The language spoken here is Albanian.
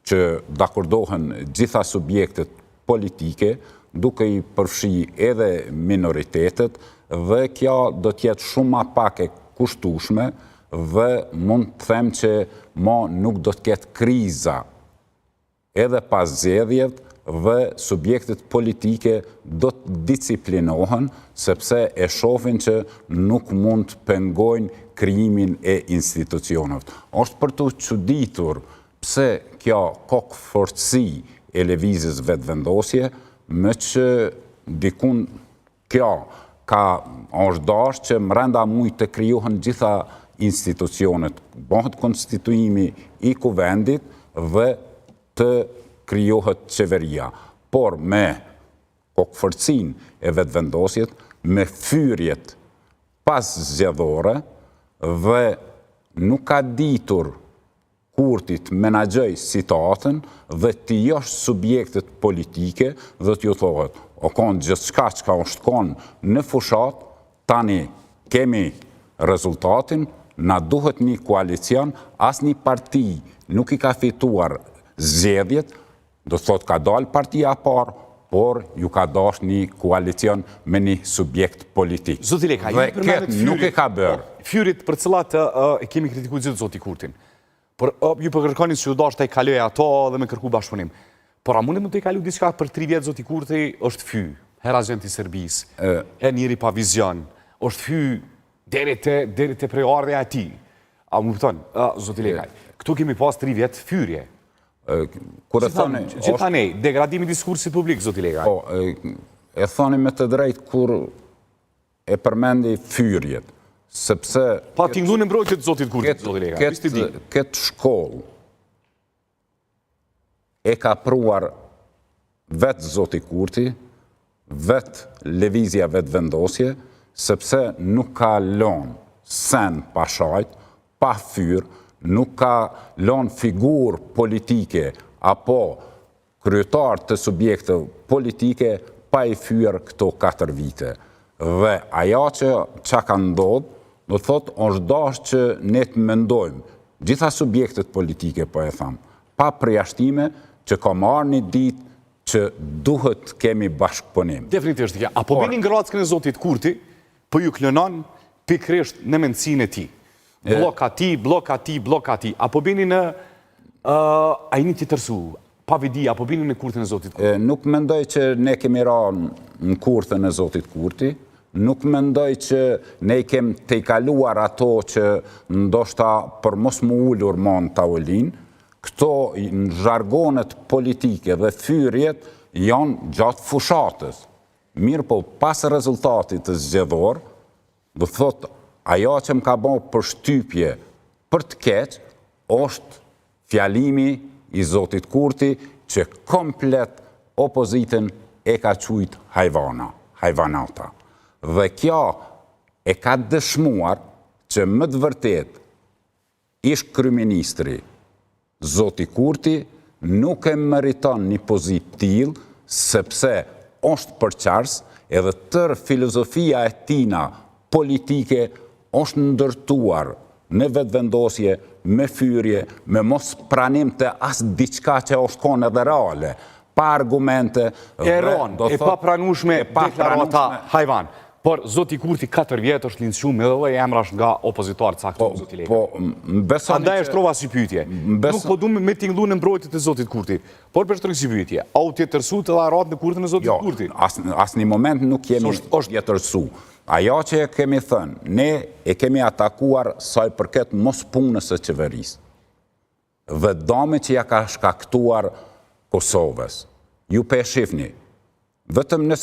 që dakordohen gjitha subjektet politike, duke i përfshi edhe minoritetet, dhe kjo do t'jetë shumë ma pak e kushtueshme dhe mund të them që nuk do t'ketë kriza edhe pas zgjedhjeve dhe subjektet politike do të disciplinohen sepse e shohin që nuk mund të pengojnë krijimin e institucioneve. Është për të çuditur pse kjo kokëforci e lëvizjes vetëvendosje, me që dikun kjo është dashur që brenda mujt të krijohen gjitha institucionet, bëhet konstituimi i kuvendit dhe të krijohet qeveria. Por me kokëforcin e vetëvendosjet, me fyrjet pas zgjedhore dhe nuk ka ditur Kurtit menaxhoj situatën dhe t'i josh subjektet politike dhe t'ju thohet, o konë gjithçka që është konë në fushat, tani kemi rezultatin, na duhet një koalicion, as një parti nuk i ka fituar zgjedhjet, do thot ka dalë partia parë, por ju ka dash një koalicion me një subjekt politik. Zoti Leka, dhe këtë nuk e ka bërë. Fyrit për cilat e kemi kritikuar gjithë zoti Kurtin. Por ju përkërkoni që ju dash të i kaloj ato dhe me kërku bashkëpunim. Por a mund të i kalu diçka për 3 vjetë zoti Kurti është fy, her agent i Serbis, e njëri pa vizion, është fy deri te prejardhja e tij. A më kupton, zoti Lekaj, këtu kemi pas 3 vjetë fyrje. Gjitha nej, degradimi diskursit publik, zoti Lekaj. E thoni me të drejt kur e përmendi fyrjet, sepse pa t'inglu në mbrojtjet zotit Kurtit, zoti Lekaj. Këtë shkollë e ka pruar vetë zoti Kurti, vetë lëvizja vetëvendosje, sepse nuk ka lënë sen pa shajt, pa fyr, nuk ka lënë figurë politike apo kryetar të subjekte politike pa i fyr këto 4 vite. Dhe ajo që ka ndodhë, do thot, është dashur që ne të mendojmë, gjitha subjektet politike, po e thamë, pa përjashtime që ka marrë një ditë që duhet kemi bashkëpunim. Definitivisht, apo bini ngrackën e zotit Kurti, po ju klonon pikërisht në mendësinë e tij. Blok ati, apo bini në ajni të tërsu, pa vidi, apo bini në kurtën e zotit Kurti? Nuk mendoj që ne kemi ranë në kurtën e zotit Kurti, nuk mendoj që ne kem të i kaluar ato që ndoshta për mos mu ullur ma në tavolin, këto në zhargonet politike dhe fyrjet janë gjatë fushatës. Mirë po, pas rezultatit të zgjedhor, do thot, ajo që më ka bo për shtypje për të keq, është fjalimi i zotit Kurti që komplet opozitën e ka qujt hajvanata. Dhe kjo e ka dëshmuar që më të vërtet ish kryeministri zoti Kurti nuk e meriton një pozitë tillë sepse është përqars edhe tërë filozofia e tina politike është ndërtuar në vetëvendosje, me fyrje, me mos pranim të as diçka që është konë edhe reale, pa argumente. E pa pranueshme deklarata hajvan. Por zoti Kurti 4 vjetë është linçuar edhe lloj emrash nga opozitarët caktuar, zoti Lekaj. Andaj është trova si pyetje. Nuk po duam me tingëllu në mbrojtjet e zotit Kurti, por për shtroj si pyetje. A u tjetërsu të dharat në kurtën e zotit Kurti? As një moment nuk kemi tjetërsu. Ajo që e kemi thënë, ne e kemi atakuar sa i përket mos punës së qeverisë dhe dëmet që ja ka shkaktuar Kosovës. Ju pe shihni, vetëm nëse